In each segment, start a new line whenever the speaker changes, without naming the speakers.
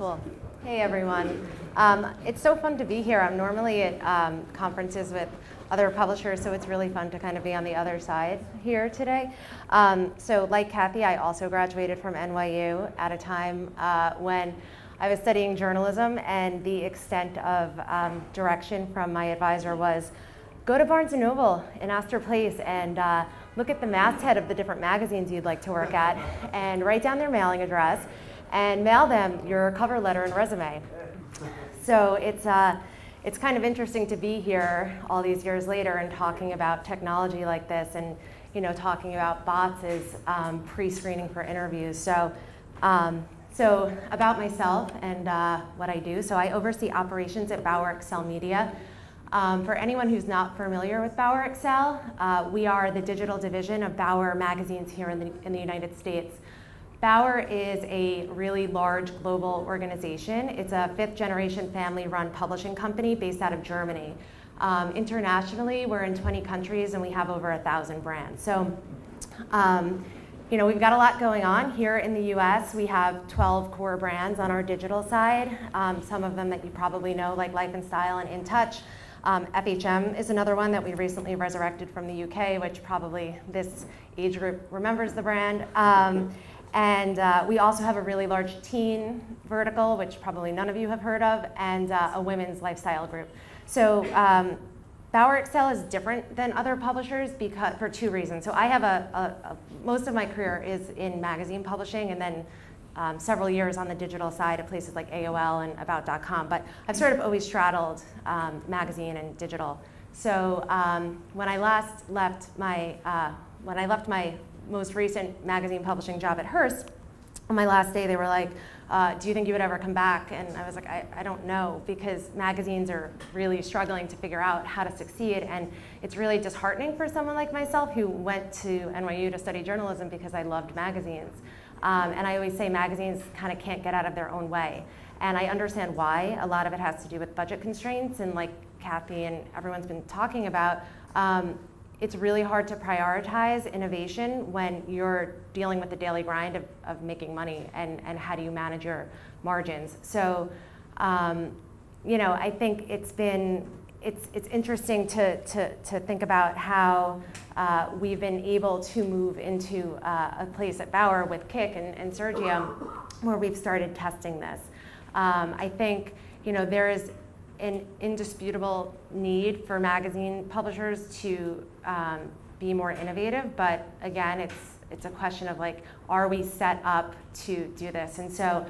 Cool. Hey, everyone. It's so fun to be here. I'm normally at conferences with other publishers, so it's really fun to kind of be on the other side here today. So like Kathy, I also graduated from NYU at a time when I was studying journalism, and the extent of direction from my advisor was, go to Barnes & Noble in Astor Place and look at the masthead of the different magazines you'd like to work at, and write down their mailing address, and mail them your cover letter and resume. So it's kind of interesting to be here all these years later and talking about technology like this, and talking about bots as pre-screening for interviews. So about myself and what I do. So I oversee operations at Bauer Excel Media. For anyone who's not familiar with Bauer Excel, we are the digital division of Bauer magazines here in the United States. Bauer is a really large global organization. It's a fifth-generation family-run publishing company based out of Germany. Internationally, we're in 20 countries and we have over 1,000 brands. So, we've got a lot going on. Here in the US, we have 12 core brands on our digital side. Some of them that you probably know, like Life and Style and In Touch. FHM is another one that we recently resurrected from the UK, which probably this age group remembers the brand. And we also have a really large teen vertical, which probably none of you have heard of, and a women's lifestyle group. So Bauer Excel is different than other publishers for two reasons. So I have most of my career is in magazine publishing, and then several years on the digital side at places like AOL and About.com. But I've sort of always straddled magazine and digital. So when I left my most recent magazine publishing job at Hearst, on my last day they were like, do you think you would ever come back? And I was like, I don't know, because magazines are really struggling to figure out how to succeed, and it's really disheartening for someone like myself who went to NYU to study journalism because I loved magazines. And I always say magazines kind of can't get out of their own way. And I understand why. A lot of it has to do with budget constraints, and like Kathy and everyone's been talking about, it's really hard to prioritize innovation when you're dealing with the daily grind of making money, and how do you manage your margins. So, I think it's interesting to think about how we've been able to move into a place at Bauer with Kik and Sergio, where we've started testing this. I think there is an indisputable need for magazine publishers to be more innovative, but again, it's a question of like, are we set up to do this? And so,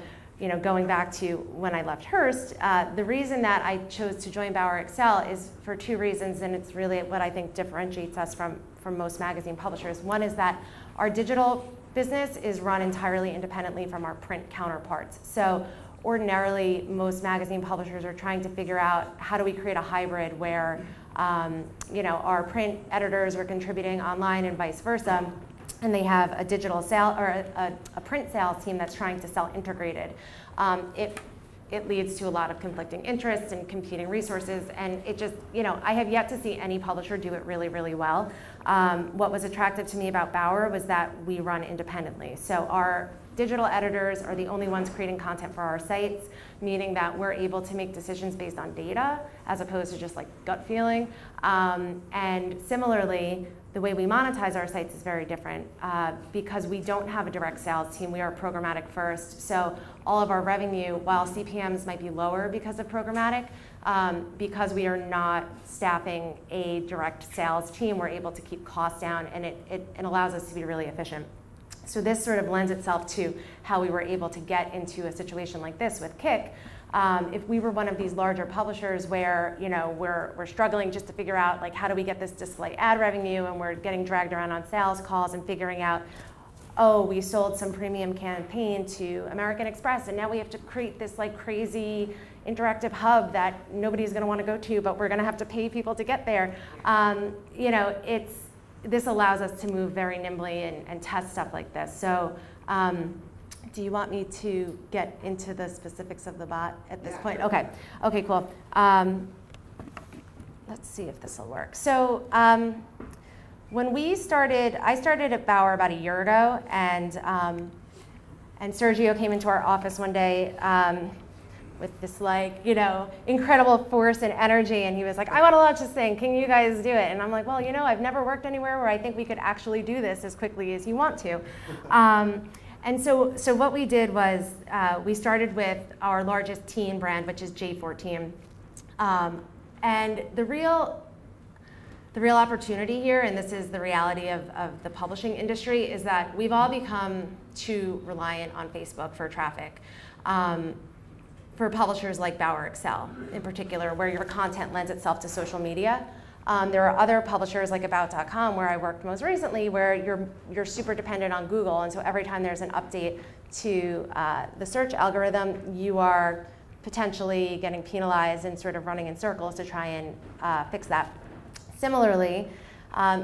going back to when I left Hearst, the reason that I chose to join Bauer Excel is for two reasons, and it's really what I think differentiates us from most magazine publishers. One is that our digital business is run entirely independently from our print counterparts. So ordinarily, most magazine publishers are trying to figure out how do we create a hybrid where our print editors are contributing online and vice versa, and they have a digital sale or a print sales team that's trying to sell integrated. It leads to a lot of conflicting interests and competing resources, and it just, I have yet to see any publisher do it really, really well. What was attractive to me about Bauer was that we run independently. So our digital editors are the only ones creating content for our sites, meaning that we're able to make decisions based on data as opposed to just like gut feeling. And similarly, the way we monetize our sites is very different because we don't have a direct sales team. We are programmatic first. So all of our revenue, while CPMs might be lower because of programmatic, because we are not staffing a direct sales team, we're able to keep costs down, and it allows us to be really efficient. So this sort of lends itself to how we were able to get into a situation like this with Kik. If we were one of these larger publishers where we're struggling just to figure out like how do we get this display ad revenue, and we're getting dragged around on sales calls and figuring out, oh, we sold some premium campaign to American Express, and now we have to create this like crazy interactive hub that nobody's going to want to go to, but we're going to have to pay people to get there. This allows us to move very nimbly and test stuff like this. So do you want me to get into the specifics of the bot at this point? Okay, cool. Let's see if this will work. So when I started at Bauer about a year ago, and Sergio came into our office one day with this like, you know, incredible force and energy, and he was like, I want to launch this thing, can you guys do it? And I'm like, well, you know, I've never worked anywhere where I think we could actually do this as quickly as you want to. And so what we did was we started with our largest teen brand, which is J14. And the real opportunity here, and this is the reality of the publishing industry, is that we've all become too reliant on Facebook for traffic. For publishers like Bauer Excel in particular, where your content lends itself to social media. There are other publishers like About.com, where I worked most recently, where you're super dependent on Google, and so every time there's an update to the search algorithm, you are potentially getting penalized and sort of running in circles to try and fix that. Similarly,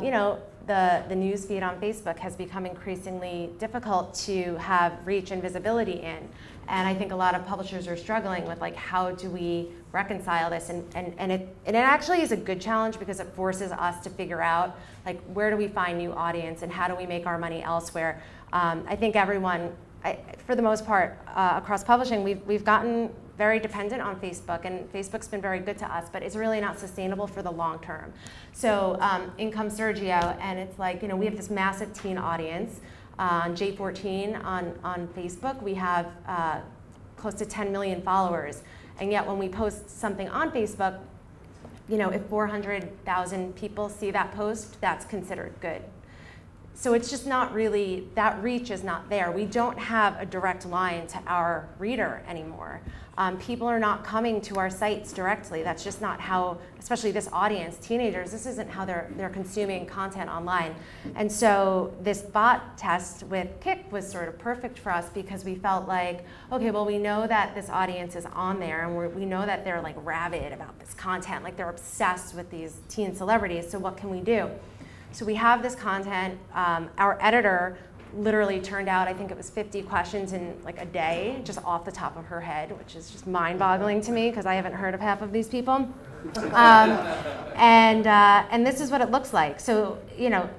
you know, the news feed on Facebook has become increasingly difficult to have reach and visibility in. And I think a lot of publishers are struggling with like, how do we reconcile this? And it actually is a good challenge because it forces us to figure out like, where do we find new audience and how do we make our money elsewhere? I think everyone, for the most part, across publishing, we've gotten very dependent on Facebook, and Facebook's been very good to us, but it's really not sustainable for the long term. So in comes Sergio, and it's like, you know, we have this massive teen audience. On J14 on Facebook, we have close to 10 million followers, and yet when we post something on Facebook, you know, if 400,000 people see that post, that's considered good. So it's just not really, that reach is not there. We don't have a direct line to our reader anymore. People are not coming to our sites directly. That's just not how, especially this audience, teenagers, this isn't how they're consuming content online. And so this bot test with Kick was sort of perfect for us because we felt like, okay, well, we know that this audience is on there, and we know that they're like rabid about this content, like they're obsessed with these teen celebrities, so what can we do? So we have this content. Our editor literally turned out, I think it was 50 questions in like a day, just off the top of her head, which is just mind-boggling to me because I haven't heard of half of these people. And this is what it looks like. So, you know,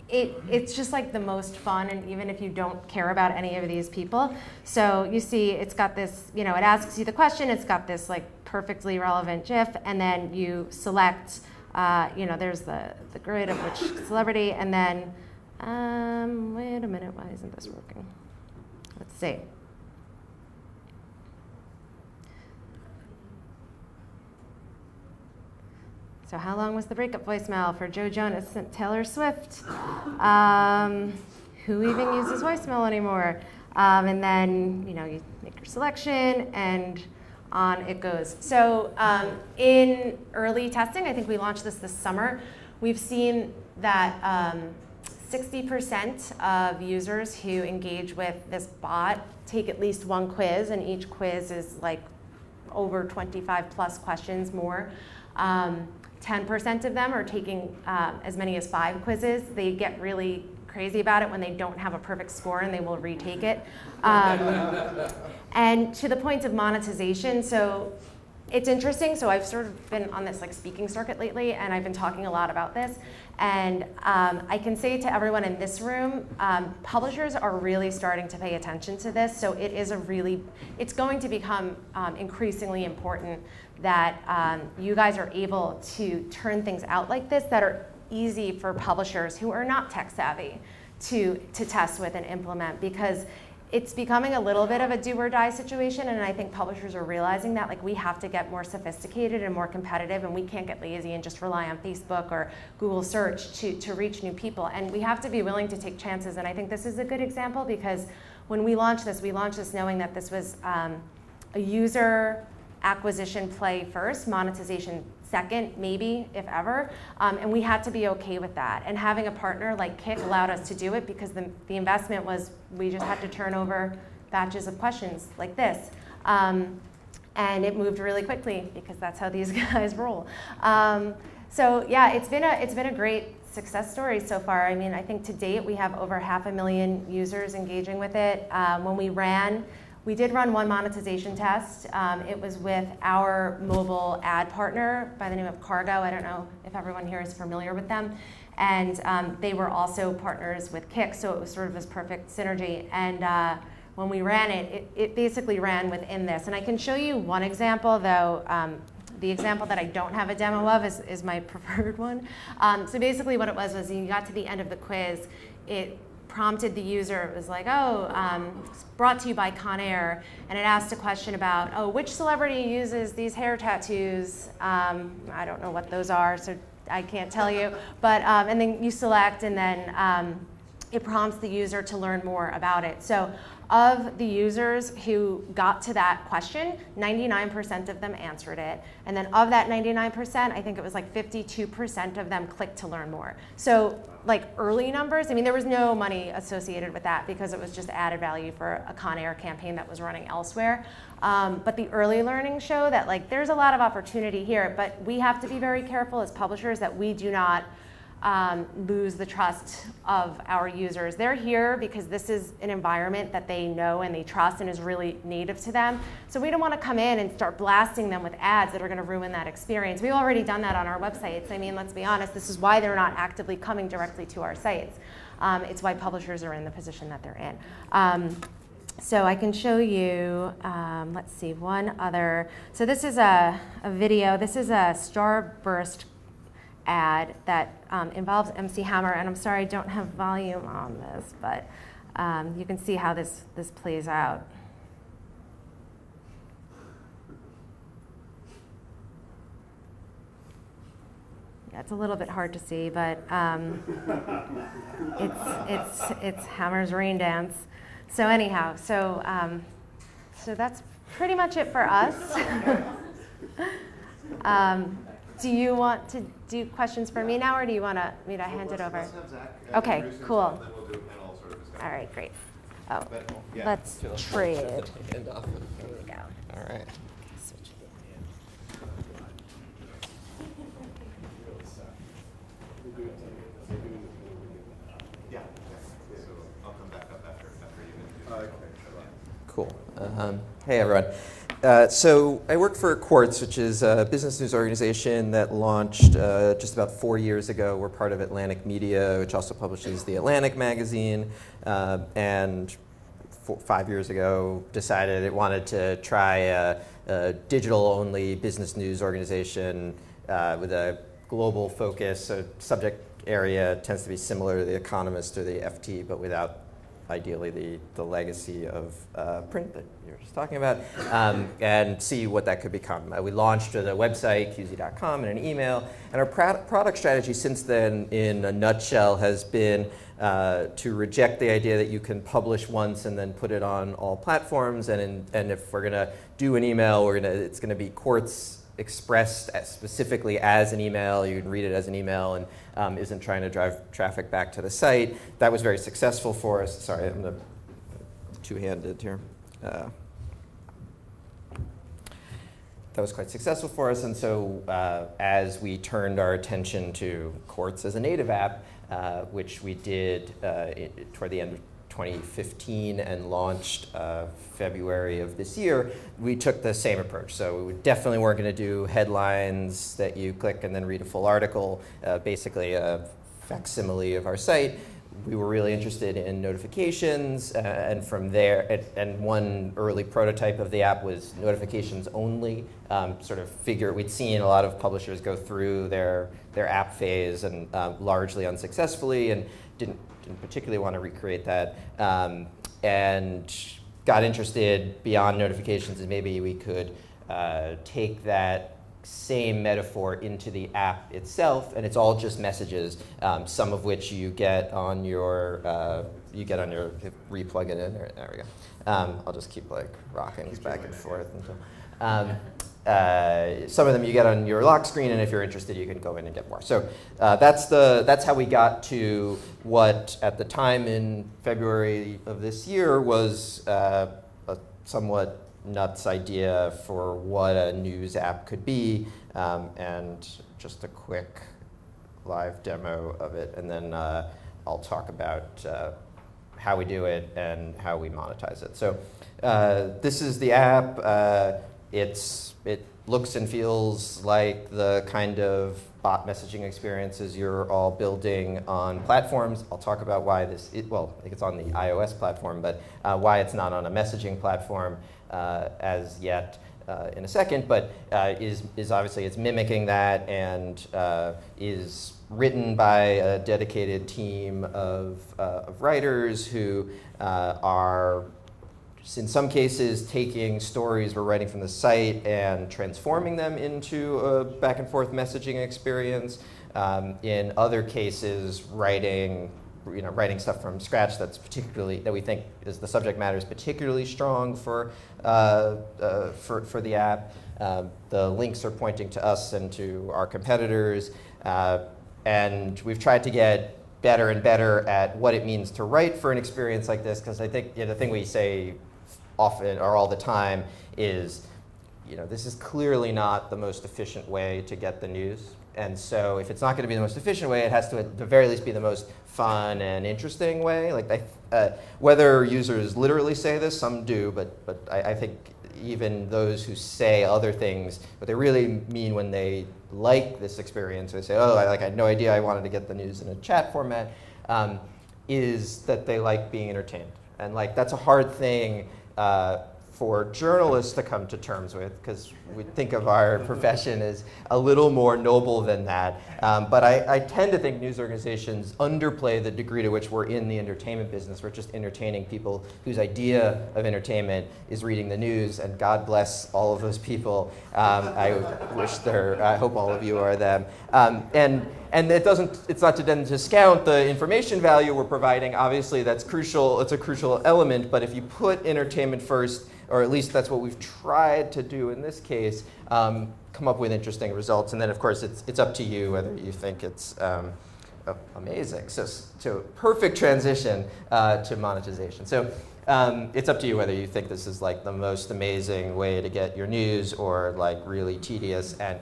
it's just like the most fun, and even if you don't care about any of these people. So you see it's got this, you know, it asks you the question, it's got this like perfectly relevant GIF, and then you select, you know, there's the grid of which celebrity, and then, wait a minute, why isn't this working? Let's see. So how long was the breakup voicemail for Joe Jonas and Taylor Swift? Who even uses voicemail anymore? And then, you know, you make your selection, and on it goes. So in early testing, I think we launched this summer, we've seen that 60% of users who engage with this bot take at least one quiz, and each quiz is like over 25 plus questions more. 10% of them are taking as many as 5 quizzes. They get really crazy about it when they don't have a perfect score, and they will retake it. And to the point of monetization, so it's interesting. So I've sort of been on this like speaking circuit lately, and I've been talking a lot about this. And I can say to everyone in this room, publishers are really starting to pay attention to this. So it is it's going to become increasingly important that you guys are able to turn things out like this that are easy for publishers who are not tech savvy to test with and implement, because it's becoming a little bit of a do or die situation, and I think publishers are realizing that like we have to get more sophisticated and more competitive, and we can't get lazy and just rely on Facebook or Google search to reach new people, and we have to be willing to take chances. And I think this is a good example, because when we launched this knowing that this was a user acquisition play first, monetization second, maybe, if ever, and we had to be okay with that. And having a partner like Kick allowed us to do it, because the investment was, we just had to turn over batches of questions like this. And it moved really quickly, because that's how these guys roll. So yeah, it's been a great success story so far. I mean, I think to date we have over 500,000 users engaging with it. When we did run one monetization test. It was with our mobile ad partner by the name of Cargo. I don't know if everyone here is familiar with them. And they were also partners with Kick, so it was sort of this perfect synergy. And when we ran it, it basically ran within this. And I can show you one example, though. The example that I don't have a demo of is my preferred one. So basically what it was you got to the end of the quiz, it prompted the user, it was like, oh, it's brought to you by Conair, and it asked a question about, oh, which celebrity uses these hair tattoos? I don't know what those are, so I can't tell you. But, and then you select, and then it prompts the user to learn more about it. So of the users who got to that question, 99% of them answered it. And then of that 99%, I think it was like 52% of them clicked to learn more. So like early numbers, I mean, there was no money associated with that because it was just added value for a Conair campaign that was running elsewhere. But the early learning show that like there's a lot of opportunity here, but we have to be very careful as publishers that we do not lose the trust of our users. They're here because this is an environment that they know and they trust and is really native to them. So we don't want to come in and start blasting them with ads that are going to ruin that experience. We've already done that on our websites. I mean, let's be honest, this is why they're not actively coming directly to our sites. It's why publishers are in the position that they're in. So I can show you, let's see, one other. So this is a video. This is a Starburst ad that involves MC Hammer, and I'm sorry I don't have volume on this, but you can see how this plays out. Yeah, it's a little bit hard to see, but it's Hammer's Rain Dance. So anyhow, so that's pretty much it for us. Do you want to do questions for me now, or do you want me to hand it over?
Let's have Zach,
okay, cool.
And then we'll do a panel sort of discussion.
All right, great. Oh,
Yeah.
let's trade.
There
we go.
All right.
Yeah, so I'll come back up after you. Okay.
Cool. Hey, everyone. So I work for Quartz, which is a business news organization that launched just about 4 years ago. We're part of Atlantic Media, which also publishes The Atlantic magazine. And 5 years ago, decided it wanted to try a digital-only business news organization with a global focus. So subject area tends to be similar to The Economist or the FT, but without ideally the legacy of print that you were just talking about, and see what that could become. We launched a website, qz.com, and an email, and our product strategy since then, in a nutshell, has been to reject the idea that you can publish once and then put it on all platforms, and if we're going to do an email, it's going to be Quartz expressed specifically as an email. You can read it as an email and isn't trying to drive traffic back to the site. That was very successful for us. Sorry, I'm two-handed here. That was quite successful for us, and so as we turned our attention to Quartz as a native app, which we did toward the end of 2015 and launched February of this year, we took the same approach. So we definitely weren't going to do headlines that you click and then read a full article, basically a facsimile of our site. We were really interested in notifications, and from there, and one early prototype of the app was notifications only. Sort of figure, we'd seen a lot of publishers go through their app phase, and largely unsuccessfully, and didn't particularly want to recreate that, and got interested beyond notifications, and maybe we could take that same metaphor into the app itself, and it's all just messages, some of which you get on your re-plug it in. There we go. I'll just keep like rocking this back and forth until. Some of them you get on your lock screen, and if you're interested, you can go in and get more. So that's how we got to what, at the time in February of this year, was a somewhat nuts idea for what a news app could be, and just a quick live demo of it, and then I'll talk about how we do it and how we monetize it. So this is the app. It looks and feels like the kind of bot messaging experiences you're all building on platforms. I'll talk about why well, I think it's on the iOS platform, but why it's not on a messaging platform as yet in a second, but is obviously it's mimicking that and is written by a dedicated team of writers who are in some cases taking stories we're writing from the site and transforming them into a back and forth messaging experience. In other cases, writing stuff from scratch that we think is the subject matter is particularly strong for the app. The links are pointing to us and to our competitors, and we've tried to get better and better at what it means to write for an experience like this, because I think the thing we say often or all the time is, this is clearly not the most efficient way to get the news. And so if it's not going to be the most efficient way, it has to at the very least be the most fun and interesting way. Like whether users literally say this, some do, but I think even those who say other things, what they really mean when they like this experience, they say, oh, I had no idea I wanted to get the news in a chat format, is that they like being entertained. And that's a hard thing for journalists to come to terms with, because we think of our profession as a little more noble than that. But I tend to think news organizations underplay the degree to which we're in the entertainment business. We're just entertaining people whose idea of entertainment is reading the news, and God bless all of those people. I hope all of you are them. And it's not to then discount the information value we're providing. Obviously, that's crucial. It's a crucial element. But if you put entertainment first, or at least that's what we've tried to do in this case, come up with interesting results. And then, of course, it's up to you whether you think it's amazing. So perfect transition to monetization. So it's up to you whether you think this is the most amazing way to get your news or really tedious. And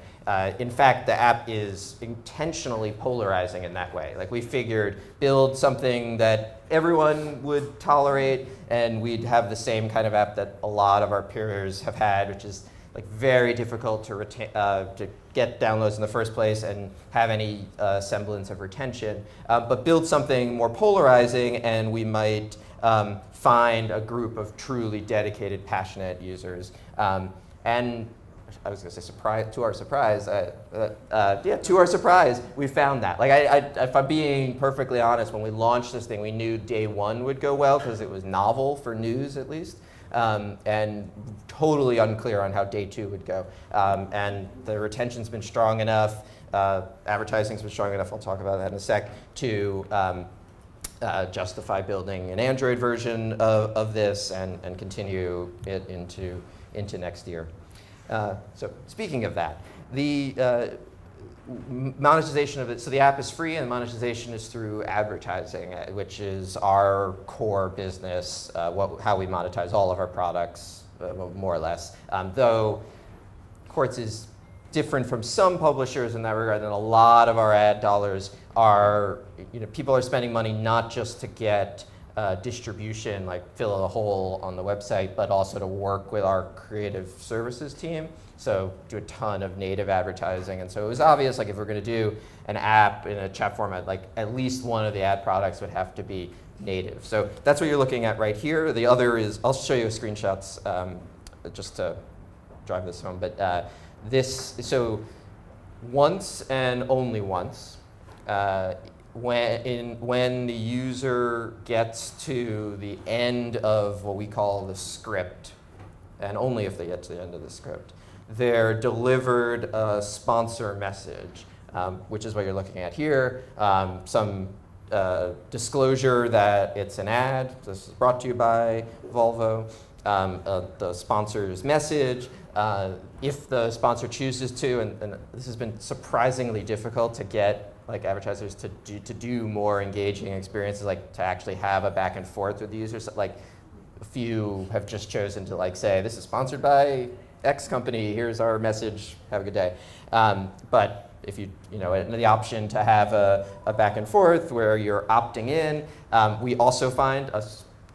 in fact, the app is intentionally polarizing in that way. We figured build something that everyone would tolerate, and we'd have the same kind of app that a lot of our peers have had, which is very difficult to get downloads in the first place and have any semblance of retention. But build something more polarizing, and we might find a group of truly dedicated, passionate users. And I was going to say to our surprise, we found that. If I'm being perfectly honest, when we launched this thing, we knew day one would go well because it was novel for news, at least, and totally unclear on how day two would go. And the retention's been strong enough, advertising's been strong enough, I'll talk about that in a sec, to justify building an Android version of this and continue it into next year. So speaking of that, the monetization of it, so the app is free and monetization is through advertising, which is our core business, how we monetize all of our products, more or less. Though Quartz is different from some publishers in that regard, and a lot of our ad dollars are, people are spending money not just to get distribution, fill a hole on the website, but also to work with our creative services team. So do a ton of native advertising. And so it was obvious, if we're going to do an app in a chat format, at least one of the ad products would have to be native. So that's what you're looking at right here. The other is, I'll show you screenshots just to drive this home. But so once and only once, when the user gets to the end of what we call the script, and only if they get to the end of the script, they're delivered a sponsor message, which is what you're looking at here. Some disclosure that it's an ad. This is brought to you by Volvo. The sponsor's message. If the sponsor chooses to, and this has been surprisingly difficult to get advertisers to do more engaging experiences, to actually have a back and forth with the users. A few have just chosen to say, this is sponsored by X company, here's our message, have a good day. But if the option to have a back and forth where you're opting in, we also find a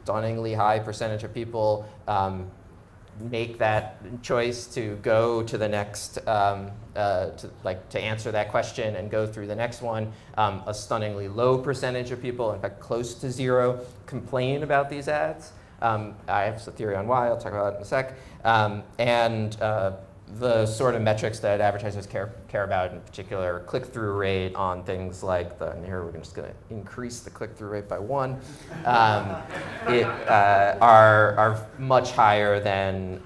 stunningly high percentage of people make that choice to go to the next, to answer that question and go through the next one. A stunningly low percentage of people, in fact close to zero, complain about these ads. I have a theory on why, I'll talk about it in a sec. The sort of metrics that advertisers care about, in particular, click-through rate on things like and here we're just going to increase the click-through rate by 1, are much higher than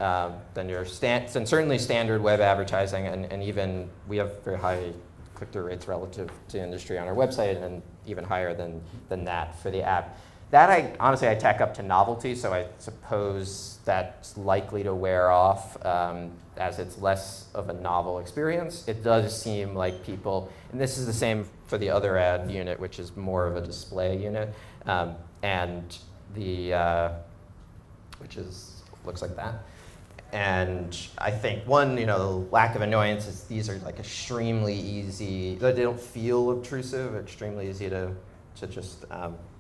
your and certainly standard web advertising, and even we have very high click-through rates relative to industry on our website, and even higher than that for the app. That honestly I tack up to novelty, so I suppose that's likely to wear off as it's less of a novel experience. It does seem like people, and this is the same for the other ad unit, which is more of a display unit, looks like that. And I think one, the lack of annoyance is these are like extremely easy. They don't feel obtrusive. Extremely easy to just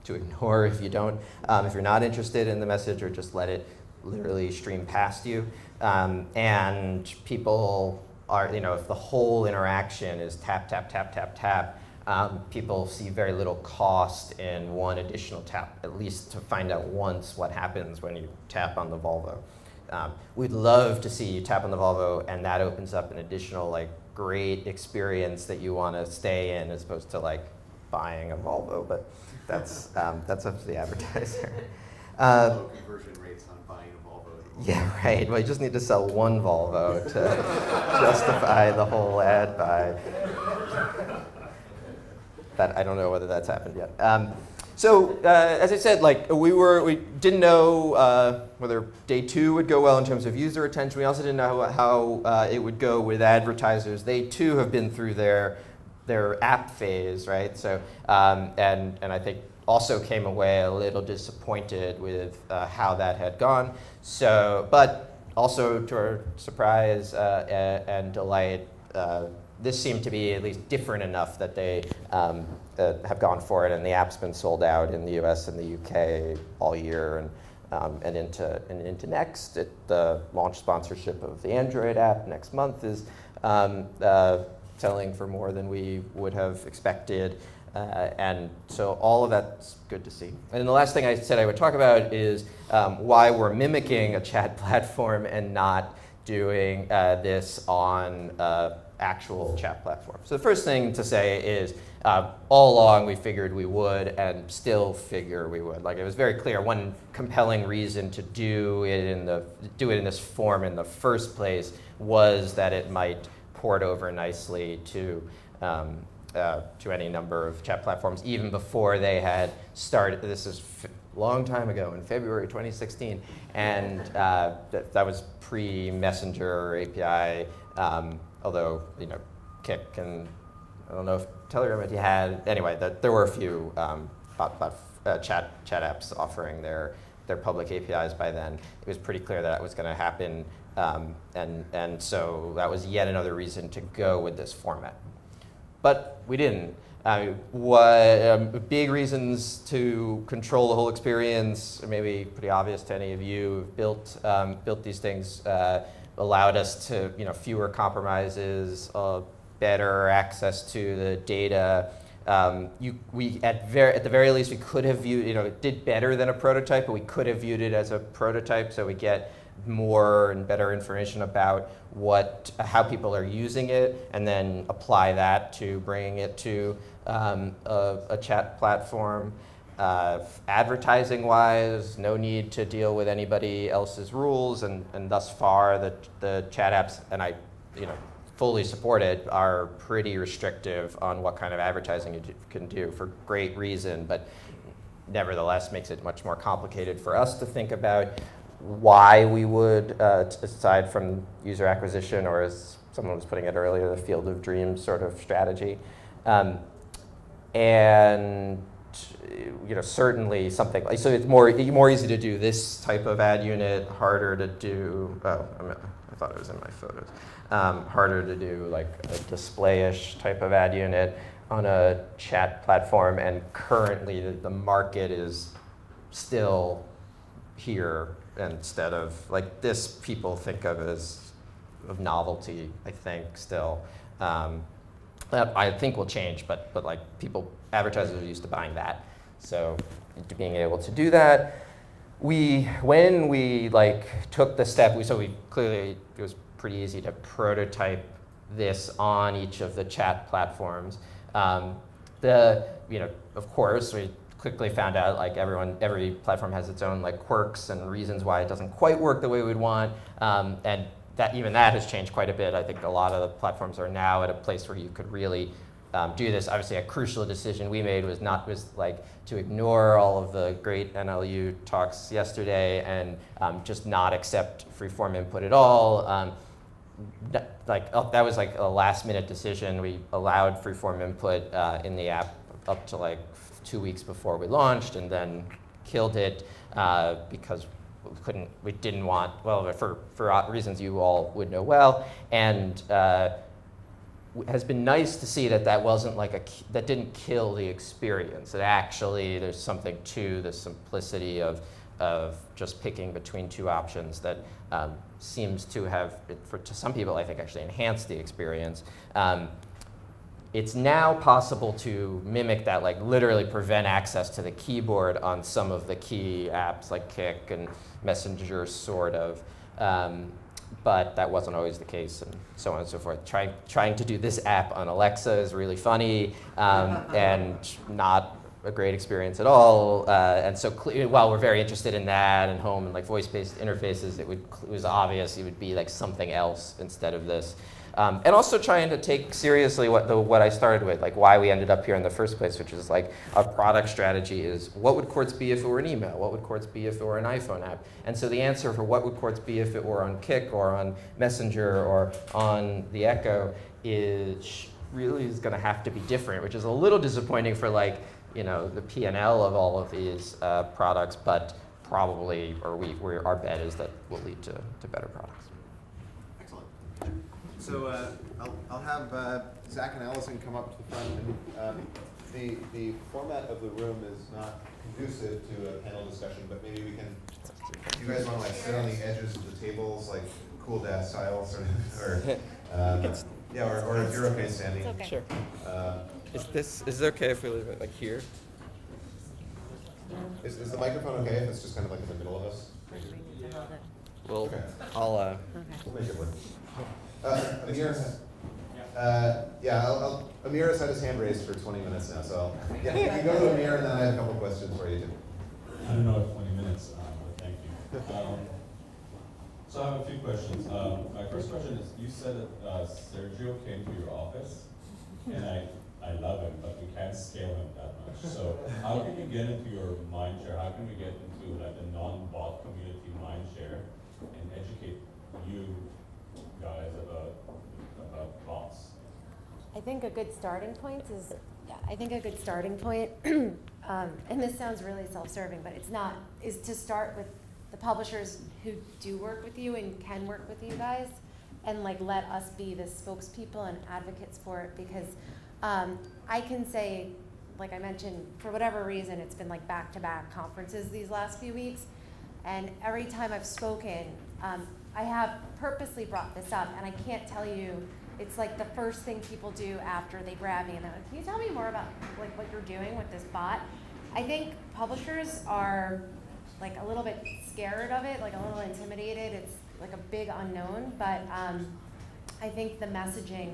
to ignore if you don't, if you're not interested in the message, or just let it literally stream past you. And people are, if the whole interaction is tap, tap, tap, tap, tap, people see very little cost in one additional tap, at least to find out once what happens when you tap on the Volvo. We'd love to see you tap on the Volvo and that opens up an additional great experience that you want to stay in, as opposed to buying a Volvo, but that's up to the advertiser.
Low conversion rates on buying a Volvo.
Yeah, right. Well, you just need to sell one Volvo to justify the whole ad buy. That I don't know whether that's happened yet. As I said, we didn't know whether day 2 would go well in terms of user retention. We also didn't know how it would go with advertisers. They too have been through their app phase, right? So, and I think also came away a little disappointed with how that had gone. So, but also to our surprise and delight, this seemed to be at least different enough that they have gone for it, and the app's been sold out in the US and the UK all year, and into next. The launch sponsorship of the Android app next month is selling for more than we would have expected. And so all of that's good to see. And the last thing I said I would talk about is why we're mimicking a chat platform and not doing this on actual chat platform. So the first thing to say is all along we figured we would, and still figure we would. It was very clear, one compelling reason to do it in this form in the first place was that it might port over nicely to any number of chat platforms, even before they had started. This is a long time ago, in February 2016, and that was pre-Messenger API, although Kik and I don't know if Telegram had. Anyway, there were a few chat apps offering their public APIs by then. It was pretty clear that was going to happen. And so that was yet another reason to go with this format. But we didn't. Big reasons to control the whole experience, maybe pretty obvious to any of you who've built these things, allowed us to, fewer compromises, better access to the data. At the very least, we could have viewed, it did better than a prototype, but we could have viewed it as a prototype, so we get more and better information about how people are using it, and then apply that to bringing it to a chat platform. Advertising-wise, no need to deal with anybody else's rules, and thus far the chat apps, and I fully support it, are pretty restrictive on what kind of advertising you can do, for great reason, but nevertheless makes it much more complicated for us to think about why we would, aside from user acquisition, or as someone was putting it earlier, the field of dreams sort of strategy. And certainly something like, so it's more easy to do this type of ad unit, harder to do, I thought it was in my photos, harder to do like a display-ish type of ad unit on a chat platform, and currently the market is still here instead of, like, this people think of as of novelty, I think, still. That I think will change, but like advertisers are used to buying that. So being able to do that, when we like took the step, it was pretty easy to prototype this on each of the chat platforms. Of course, we quickly found out like every platform has its own like quirks and reasons why it doesn't quite work the way we'd want, and even that has changed quite a bit. I think a lot of the platforms are now at a place where you could really do this. Obviously, a crucial decision we made was to ignore all of the great NLU talks yesterday and just not accept free-form input at all. That was like a last-minute decision. We allowed free-form input in the app up to like 2 weeks before we launched, and then killed it because we didn't want, well, for reasons you all would know well, and has been nice to see that wasn't that didn't kill the experience. That actually there's something to the simplicity of just picking between two options that seems to have, to some people, I think, actually enhanced the experience. It's now possible to mimic that, like literally prevent access to the keyboard on some of the key apps like Kik and Messenger, sort of. But that wasn't always the case, and so on and so forth. Trying to do this app on Alexa is really funny and not a great experience at all. And so while we're very interested in that and home and like voice-based interfaces, it was obvious it would be like something else instead of this. And also trying to take seriously what I started with, like why we ended up here in the first place, which is like our product strategy is, what would Quartz be if it were an email? What would Quartz be if it were an iPhone app? And so the answer for what would Quartz be if it were on Kik or on Messenger or on the Echo is going to have to be different, which is a little disappointing for like, the P&L of all of these products, but probably, our bet is that will lead to better products.
So I'll have Zach and Allison come up to the front. And the format of the room is not conducive to a panel discussion, but maybe we can. You guys want to like sit on the edges of the tables, like cool dad style, sort of, or or if you're okay standing.
It's okay.
Sure. Is it okay if we leave it like here?
Is the microphone okay if it's just kind of like in the middle of us?
Well,
okay.
I'll
We'll make it work. Amir, Amir has had his hand raised for 20 minutes now, so you can go to Amir, and then I have a couple questions for you too.
I don't know if 20 minutes, but thank you. So I have a few questions. My first question is, you said that Sergio came to your office, and I love him, but we can't scale him that much. So how can you get into your mind share? How can we get into like the non-bot community mind share and educate you guys about bots?
I think a good starting point is, and this sounds really self-serving, but it's not, is to start with the publishers who do work with you and can work with you guys, and like let us be the spokespeople and advocates for it, because I can say, like I mentioned, for whatever reason, it's been like back-to-back conferences these last few weeks, and every time I've spoken, I have purposely brought this up, and I can't tell you, it's like the first thing people do after they grab me, and they're like, can you tell me more about like what you're doing with this bot? I think publishers are like a little bit scared of it, like a little intimidated. It's like a big unknown, but I think the messaging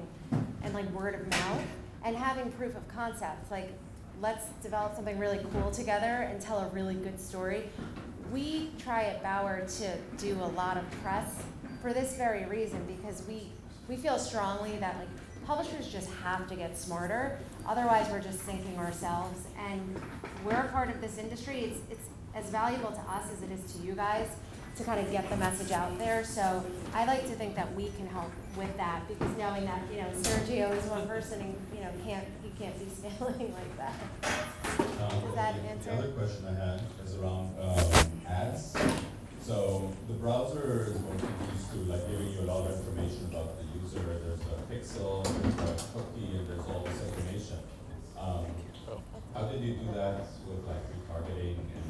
and like word of mouth and having proof of concept, like let's develop something really cool together and tell a really good story. We try at Bauer to do a lot of press for this very reason, because we feel strongly that like publishers just have to get smarter, otherwise we're just sinking ourselves. And we're a part of this industry. It's as valuable to us as it is to you guys to kind of get the message out there. So I like to think that we can help with that, because knowing that Sergio is one person and he can't be scaling like that. Does that answer?
The other question I had is around ads. So the browser is going to be used to like giving you a lot of information about the user. There's a pixel, there's a cookie, and there's all this information. How did you do that with like retargeting, and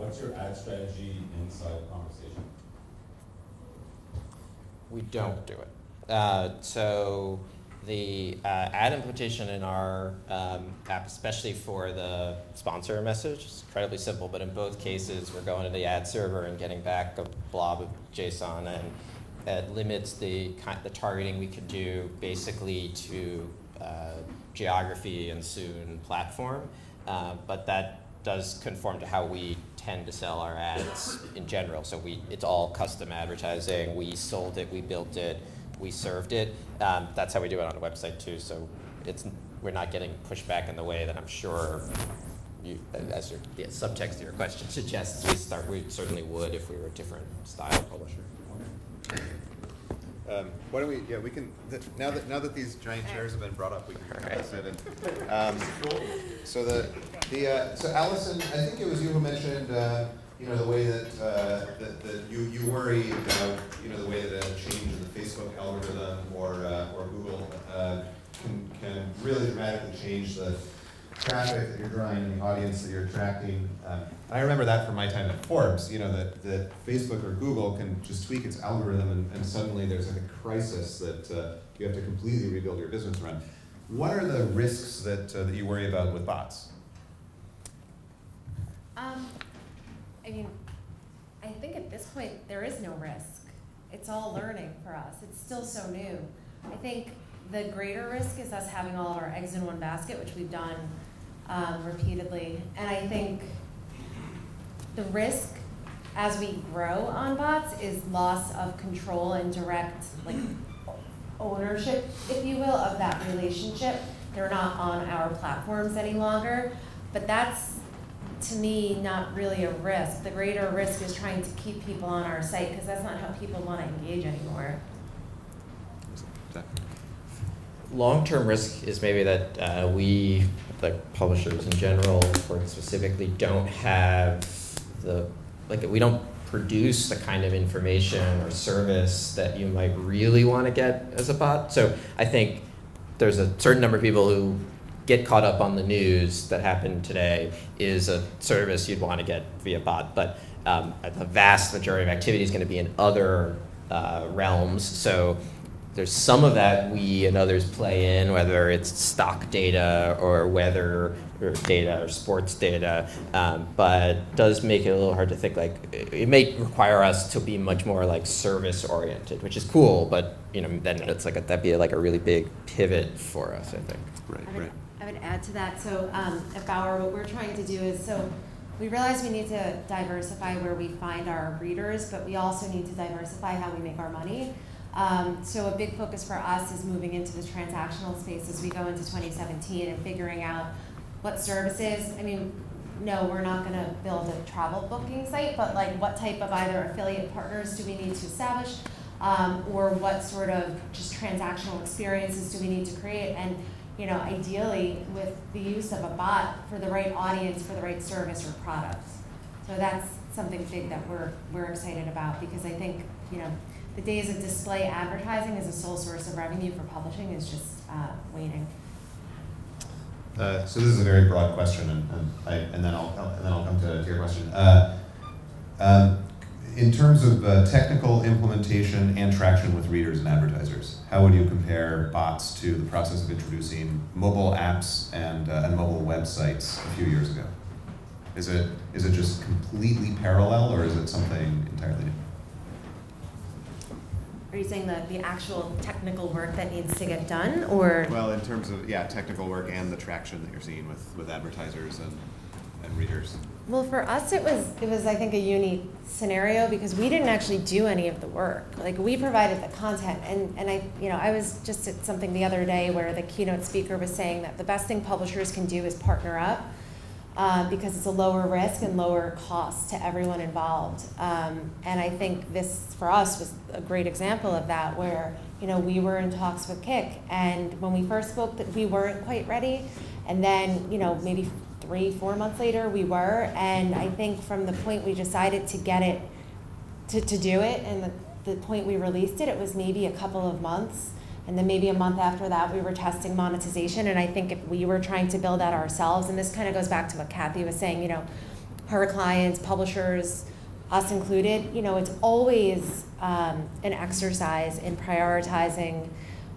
what's your ad strategy inside a conversation?
We don't do it. So the ad implementation in our app, especially for the sponsor message, is incredibly simple, but in both cases, we're going to the ad server and getting back a blob of JSON, and it limits the targeting we could do basically to geography and soon platform, but that does conform to how we tend to sell our ads in general. So it's all custom advertising. We sold it, we built it, we served it. That's how we do it on the website too. So we're not getting pushback in the way that I'm sure you, as the subtext of your question suggests, we certainly would if we were a different style publisher.
Why don't we? Yeah, we can. Now that these giant chairs have been brought up, we can sit in. So so Allison, I think it was you who mentioned the way that that you worry about the way that a change in the Facebook algorithm or Google can really dramatically change the traffic that you're drawing and the audience that you're attracting. I remember that from my time at Forbes, that Facebook or Google can just tweak its algorithm and suddenly there's like a crisis that you have to completely rebuild your business around. What are the risks that you worry about with bots?
I think at this point there is no risk. It's all learning for us. It's still so new. I think the greater risk is us having all of our eggs in one basket, which we've done repeatedly. And I think the risk as we grow on bots is loss of control and direct ownership, if you will, of that relationship. They're not on our platforms any longer, but that's, to me, not really a risk. The greater risk is trying to keep people on our site, because that's not how people want to engage anymore.
Long-term risk is maybe that we, like publishers in general, or specifically, don't have we don't produce the kind of information or service that you might really want to get as a bot. So I think there's a certain number of people who get caught up on the news that happened today is a service you'd want to get via bot, but the vast majority of activity is going to be in other realms. So there's some of that we and others play in, whether it's stock data or weather or data or sports data, but does make it a little hard to think it may require us to be much more service oriented, which is cool, but then it's that'd be a really big pivot for us, I think.
Right.
I would add to that. So at Bauer, what we're trying to do is, we realize we need to diversify where we find our readers, but we also need to diversify how we make our money. So a big focus for us is moving into the transactional space as we go into 2017 and figuring out what services. No, we're not going to build a travel booking site, but what type of either affiliate partners do we need to establish, or what sort of just transactional experiences do we need to create? And ideally with the use of a bot for the right audience, for the right service or product. So that's something big that we're excited about, because I think the days of display advertising as a sole source of revenue for publishing is just waning.
So this is a very broad question, and then I'll come to your question. In terms of technical implementation and traction with readers and advertisers, how would you compare bots to the process of introducing mobile apps and mobile websites a few years ago? Is it just completely parallel, or is it something entirely new?
Are you saying the actual technical work that needs to get done, or?
Well, in terms of technical work and the traction that you're seeing with advertisers and readers.
Well, for us, it was I think a unique scenario, because we didn't actually do any of the work. We provided the content, and I was just at something the other day where the keynote speaker was saying that the best thing publishers can do is partner up, because it's a lower risk and lower cost to everyone involved. And I think this, for us, was a great example of that, where we were in talks with Kik, and when we first spoke that we weren't quite ready, and then maybe 3-4 months later we were, and I think from the point we decided to get it, to do it, and the point we released it, it was maybe a couple of months. And then maybe a month after that, we were testing monetization. And I think if we were trying to build that ourselves, and this kind of goes back to what Kathy was saying, her clients, publishers, us included, it's always an exercise in prioritizing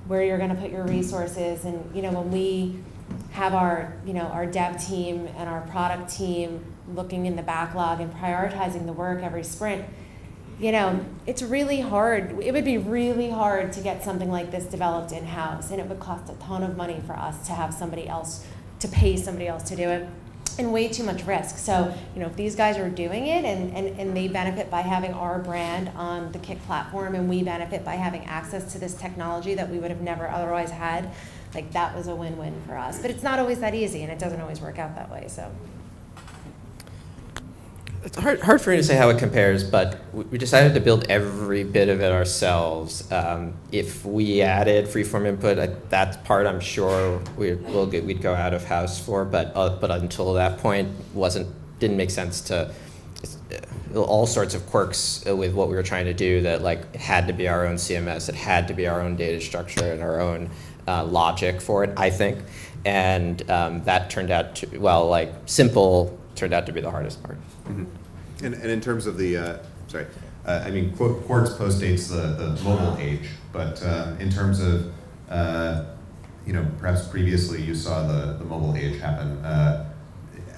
where you're going to put your resources. And when we have our dev team and our product team looking in the backlog and prioritizing the work every sprint, it's really hard. It would be really hard to get something like this developed in-house, and it would cost a ton of money for us to have somebody else, to pay somebody else to do it, and way too much risk. So, if these guys are doing it and they benefit by having our brand on the Kick platform, and we benefit by having access to this technology that we would have never otherwise had, like, that was a win-win for us. But it's not always that easy, and it doesn't always work out that way, so.
It's hard for me to say how it compares, but we decided to build every bit of it ourselves. If we added freeform input, that part I'm sure we'd go out of house for, but until that point, didn't make sense to. All sorts of quirks with what we were trying to do, that it had to be our own CMS, it had to be our own data structure and our own logic for it, I think, and that turned out to, simple turned out to be the hardest part.
Mm-hmm. And in terms of the, Quartz postdates the mobile age, but in terms of, perhaps previously you saw the mobile age happen.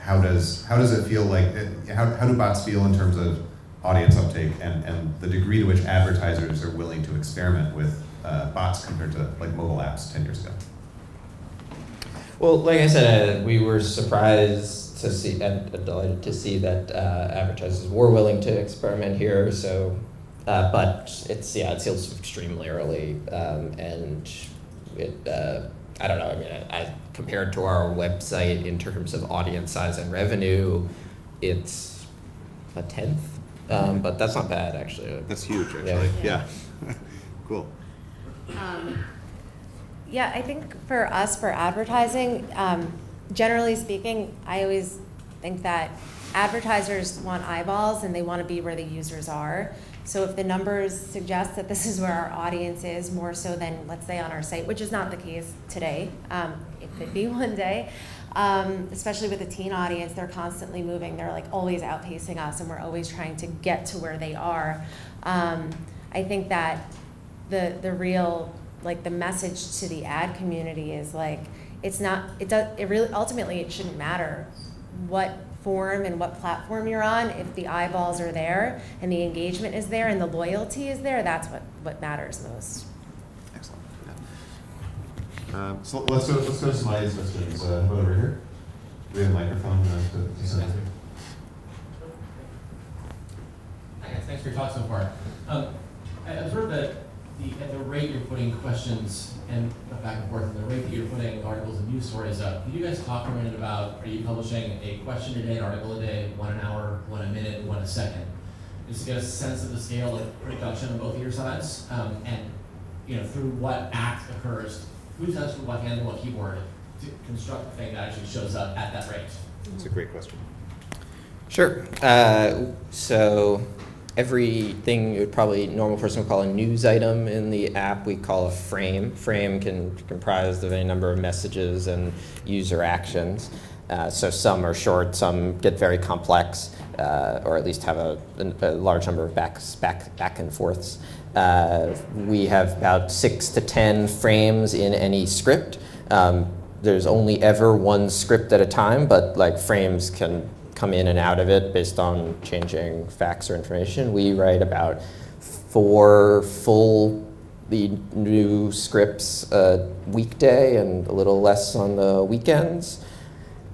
How does it feel like? How do bots feel in terms of audience uptake and the degree to which advertisers are willing to experiment with bots compared to mobile apps 10 years ago?
Well, like I said, we were surprised to see and delighted to see that advertisers were willing to experiment here. So, but it feels extremely early, and I don't know. I compared to our website in terms of audience size and revenue, it's a 10th, but that's not bad actually.
That's huge, actually. Yeah. Cool.
Yeah, I think for us, for advertising, generally speaking, I always think that advertisers want eyeballs and they want to be where the users are. So if the numbers suggest that this is where our audience is, more so than, let's say, on our site, which is not the case today, it could be one day, especially with the teen audience, they're constantly moving. They're always outpacing us, and we're always trying to get to where they are. I think that the real, the message to the ad community is ultimately it shouldn't matter what form and what platform you're on. If the eyeballs are there and the engagement is there and the loyalty is there, that's what matters most.
Excellent. Yeah. So let's go to some audience questions. Over here. Do we have a microphone to send?
Hi guys, thanks for your talk so far. I observed that at the rate you're putting questions and back and forth, and the rate that you're putting articles and news stories up, could you guys talk for a minute about, are you publishing a question a day, an article a day, 1 an hour, 1 a minute, 1 a second? Just to get a sense of the scale of production on both of your sides, and through what act occurs, who touched what hand and what keyboard to construct the thing that actually shows up at that rate?
That's a great question.
Sure. So everything you would probably normal person would call a news item in the app, we call a frame. Frame can be comprised of any number of messages and user actions. So some are short, some get very complex, or at least have a large number of back and forths. We have about 6 to 10 frames in any script. There's only ever one script at a time, but frames can come in and out of it based on changing facts or information. We write about 4 full new scripts a weekday and a little less on the weekends,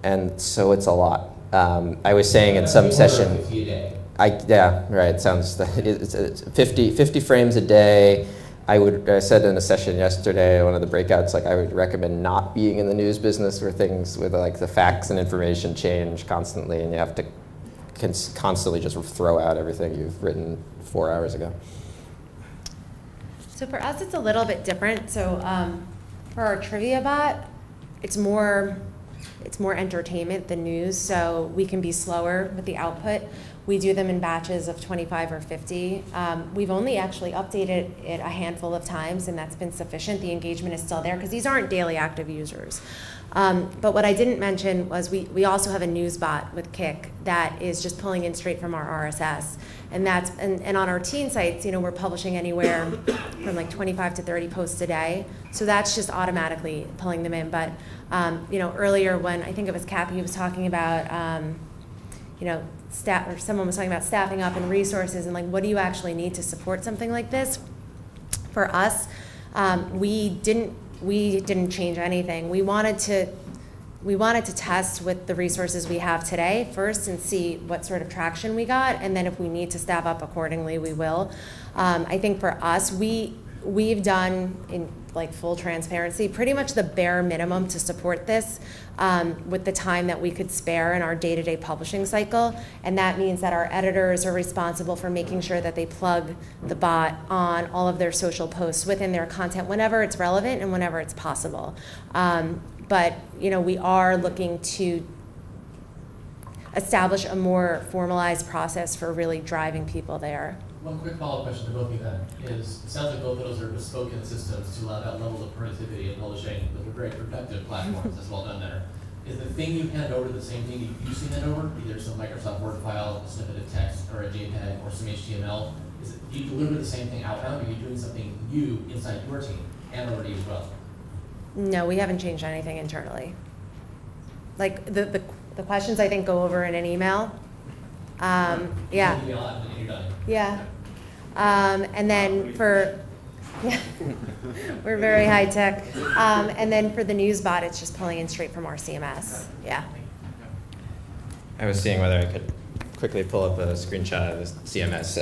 and so it's a lot. I was saying in some session, yeah, right. It's 50 frames a day. I said in a session yesterday, one of the breakouts, I would recommend not being in the news business where things with the facts and information change constantly, and you have to constantly just throw out everything you've written 4 hours ago.
So for us, it's a little bit different. So for our trivia bot, it's more it's more entertainment than news, so we can be slower with the output. We do them in batches of 25 or 50. We've only actually updated it a handful of times, and that's been sufficient. The engagement is still there because these aren't daily active users. But what I didn't mention was we also have a news bot with Kik that is just pulling in straight from our RSS. And that's and on our teen sites, we're publishing anywhere from like 25 to 30 posts a day. So that's just automatically pulling them in. But earlier when I think it was Kathy who was talking about staff, or someone was talking about staffing up and resources and like what do you actually need to support something like this? For us, we didn't change anything. We wanted to test with the resources we have today first and see what sort of traction we got, and then if we need to staff up accordingly, we will. I think for us, we've done, in like full transparency, pretty much the bare minimum to support this with the time that we could spare in our day-to-day publishing cycle, and that means that our editors are responsible for making sure that they plug the bot on all of their social posts within their content whenever it's relevant and whenever it's possible. But we are looking to establish a more formalized process for really driving people there.
One quick follow-up question to both of you then is, it sounds like both of those are bespoken systems to allow that level of productivity in publishing with a very productive platforms. That's well done there. Is the thing you hand over the same thing you used to hand over, either some Microsoft Word file, a snippet of text, or a JPEG, or some HTML? Do you deliver the same thing outbound, or are you doing something new inside your team and already as well?
No, we haven't changed anything internally. Like the questions I think go over in an email. Yeah. Yeah. And then we're very high tech. And then for the news bot, it's just pulling in straight from our CMS. Yeah.
I was seeing whether I could quickly pull up a screenshot of the CMS.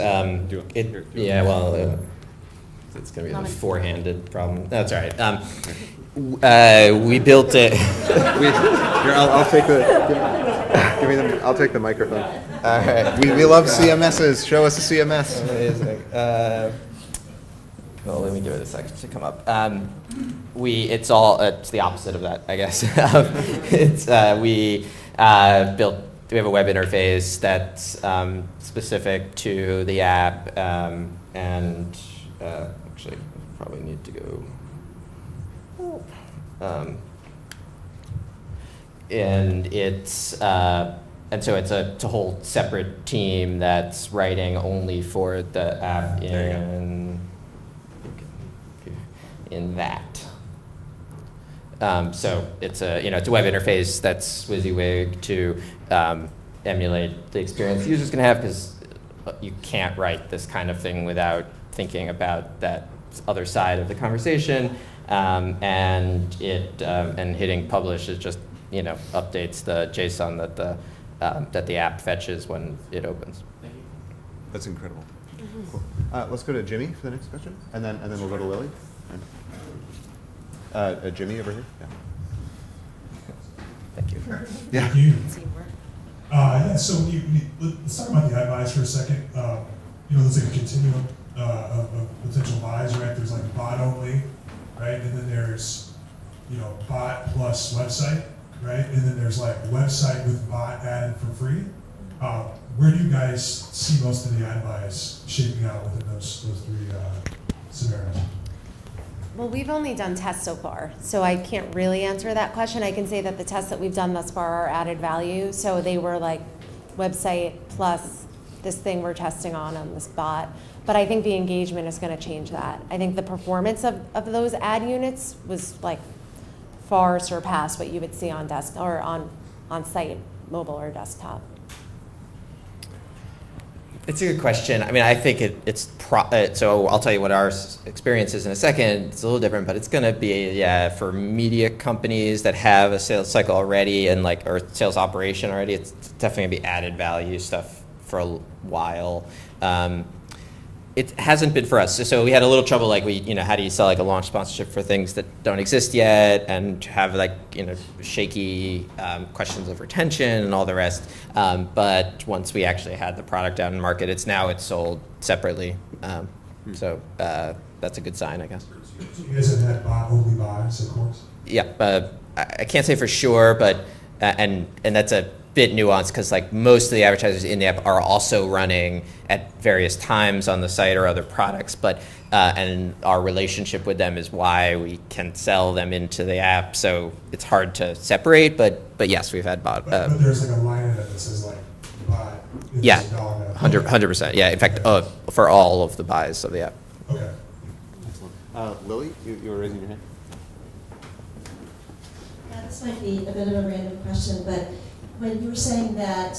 It's going to be a four-handed problem. That's all right. We built it.
I'll take give me the. I'll take the microphone.
All right.
We love CMSs. Show us a CMS.
Amazing. Well, let me give it a second to come up. It's the opposite of that, I guess. We have a web interface that's specific to the app, and actually probably need to go. And so it's a whole separate team that's writing only for the app in that. So it's a web interface that's WYSIWYG to emulate the experience users can have, because you can't write this kind of thing without thinking about that other side of the conversation. And hitting publish is just updates the JSON that the app fetches when it opens.
Thank you.
That's incredible. Cool. Let's go to Jimmy for the next question, and then we'll go to Lily. Jimmy over here. Yeah.
Thank you.
Yeah.
Thank you. So let's talk about the ad buys for a second. There's like a continuum of potential buys, right? There's like bot only, right? And then there's, bot plus website, right? And then there's like website with bot added for free. Where do you guys see most of the ad buys shaping out within those three scenarios?
Well, we've only done tests so far, so I can't really answer that question. I can say that the tests that we've done thus far are added value. So they were like website plus this thing we're testing on this bot. But I think the engagement is going to change that. I think the performance of those ad units was like far surpassed what you would see on desk or on site, mobile or desktop.
It's a good question. I mean, I think so I'll tell you what our experience is in a second. It's a little different, but it's going to be, for media companies that have a sales cycle already and or sales operation already, it's definitely going to be added value stuff for a while. It hasn't been for us. So we had a little trouble, how do you sell a launch sponsorship for things that don't exist yet, and have shaky questions of retention and all the rest. But once we actually had the product out in market, it's sold separately. So that's a good sign, I guess.
So you guys have had bot only buys, of course?
Yeah, I can't say for sure, but and that's a bit nuanced because like most of the advertisers in the app are also running at various times on the site or other products, but and our relationship with them is why we can sell them into the app. So it's hard to separate, but yes, we've had bot.
But there's like a line in it that says like buy.
Yeah, 100%. Yeah, in fact, for all of the buys of the app.
Okay.
Excellent. Lily, you were raising your hand.
Yeah, this might be a bit of a random question, but when you were saying that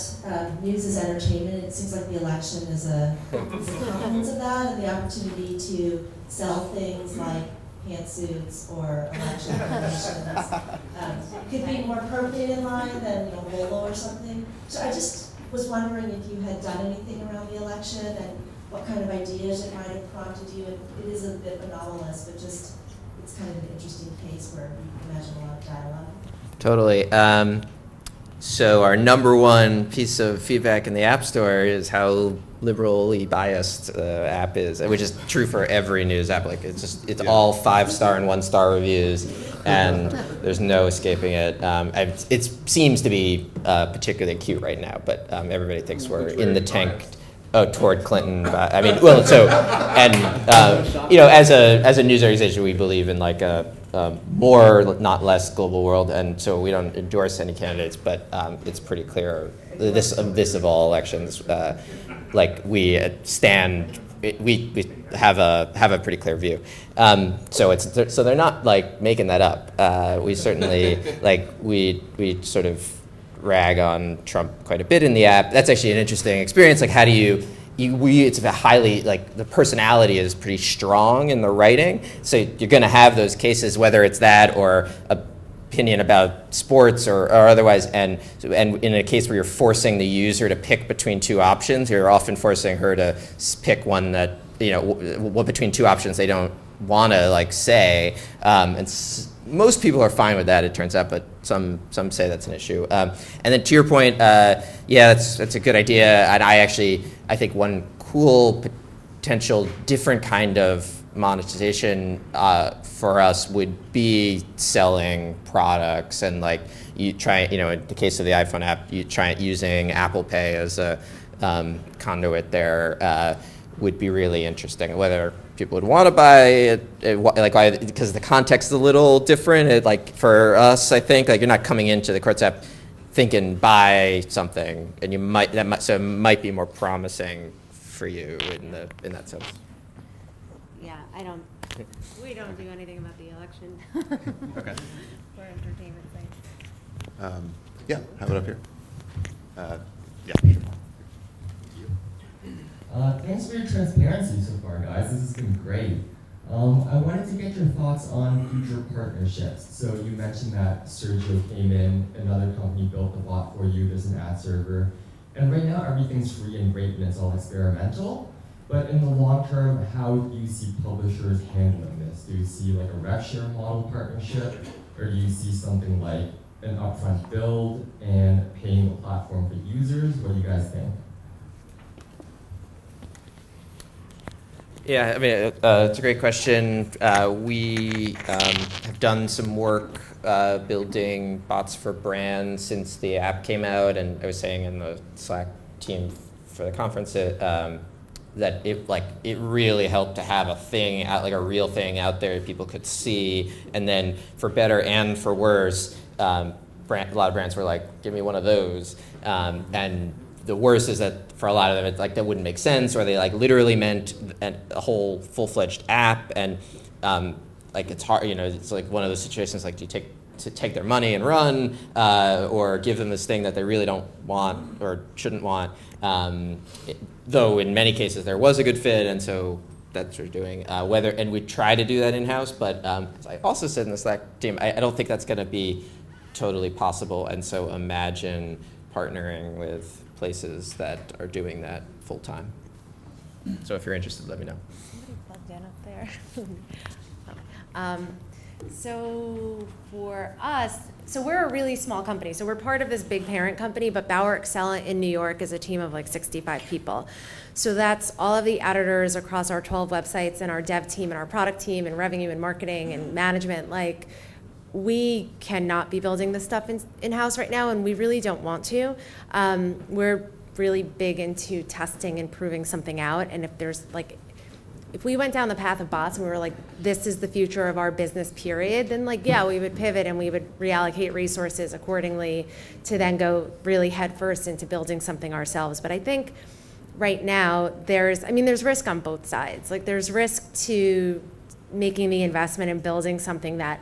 news is entertainment, it seems like the election is a complement of that, and the opportunity to sell things like pantsuits or election promotions could be more appropriate in line than Bolo or something. So I just was wondering if you had done anything around the election and what kind of ideas it might have prompted you. It is a bit anomalous, but just it's kind of an interesting case where you can imagine a lot of dialogue.
Totally. So our number one piece of feedback in the App Store is how liberally biased the app is, which is true for every news app. Like it's all 5-star and 1-star reviews, and there's no escaping it. It seems to be particularly acute right now, but everybody thinks we're in the tank. Toward Clinton. I mean, well, so, and as a news organization, we believe in like a more, not less global world, and so we don't endorse any candidates. But it's pretty clear this of all elections, like we stand, we have a pretty clear view. So they're not like making that up. We certainly we sort of rag on Trump quite a bit in the app. That's actually an interesting experience. Like, how do it's a highly, like, the personality is pretty strong in the writing. So you're going to have those cases, whether it's that or opinion about sports or otherwise. And in a case where you're forcing the user to pick between two options, you're often forcing her to pick one that, between two options they don't want to like say. Most people are fine with that, it turns out, but some say that's an issue. And then to your point, that's a good idea. And I think one cool potential different kind of monetization for us would be selling products, and like you try, in the case of the iPhone app, you try using Apple Pay as a conduit there would be really interesting. Whether people would want to buy it, because the context is a little different. Like for us, I think like you're not coming into the Quartz app thinking buy something, and so it might be more promising for you in that sense.
Yeah, we don't do anything about the election.
Okay.
For entertainment sites.
How about up here?
Thanks for your transparency so far, guys. This has been great. I wanted to get your thoughts on future partnerships. So you mentioned that Sergio came in, another company built the bot for you, there's an ad server. And right now everything's free and great and it's all experimental. But in the long term, how do you see publishers handling this? Do you see like a rev share model partnership? Or do you see something like an upfront build and paying the platform for users? What do you guys think?
Yeah, I mean, it's a great question. We have done some work building bots for brands since the app came out, and I was saying in the Slack team for the conference that it really helped to have a thing out, like a real thing out there people could see, and then for better and for worse, a lot of brands were like, "Give me one of those," and the worst is that for a lot of them, it's like that wouldn't make sense, or they like literally meant a whole full-fledged app, and like it's hard, it's like one of those situations like, do you take their money and run, or give them this thing that they really don't want or shouldn't want? Though in many cases there was a good fit, and so that's what we're doing. And we try to do that in-house, but as I also said in the Slack team, I don't think that's going to be totally possible, and so imagine partnering with places that are doing that full time. So if you're interested, let me know.
Somebody plugged in up there. So for us, we're a really small company. So we're part of this big parent company, but Bauer Excellent in New York is a team of like 65 people. So that's all of the editors across our 12 websites and our dev team and our product team and revenue and marketing and management. Like, we cannot be building this stuff in-house right now, and we really don't want to. We're really big into testing and proving something out, and if we went down the path of bots and we were like, this is the future of our business, period, then yeah, we would pivot and we would reallocate resources accordingly to then go really headfirst into building something ourselves. But I think right now there's risk on both sides. There's risk to making the investment and building something that,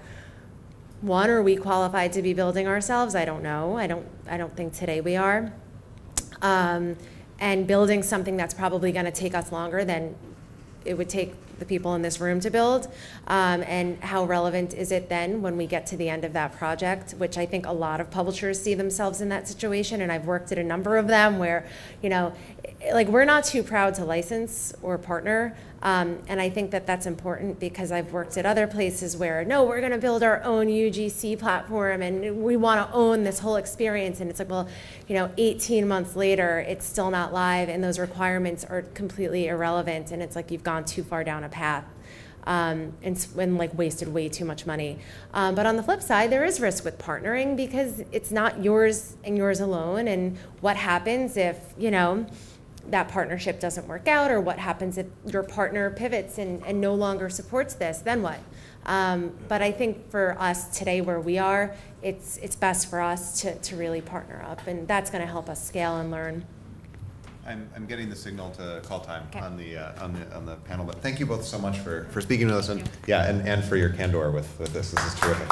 one, are we qualified to be building ourselves? I don't know. I don't think today we are. And building something that's probably going to take us longer than it would take the people in this room to build, and how relevant is it then when we get to the end of that project, which I think a lot of publishers see themselves in that situation, and I've worked at a number of them where, we're not too proud to license or partner, and I think that that's important because I've worked at other places where, no, we're going to build our own UGC platform and we want to own this whole experience, and it's 18 months later, it's still not live, and those requirements are completely irrelevant, and it's you've gone too far down a path. And wasted way too much money. But on the flip side, there is risk with partnering because it's not yours and yours alone. And what happens if, that partnership doesn't work out, or what happens if your partner pivots and no longer supports this, then what? But I think for us today where we are, it's best for us to really partner up, and that's going to help us scale and learn.
I'm getting the signal to call time on the panel, but thank you both so much for speaking with us, and and for your candor with this. This is terrific.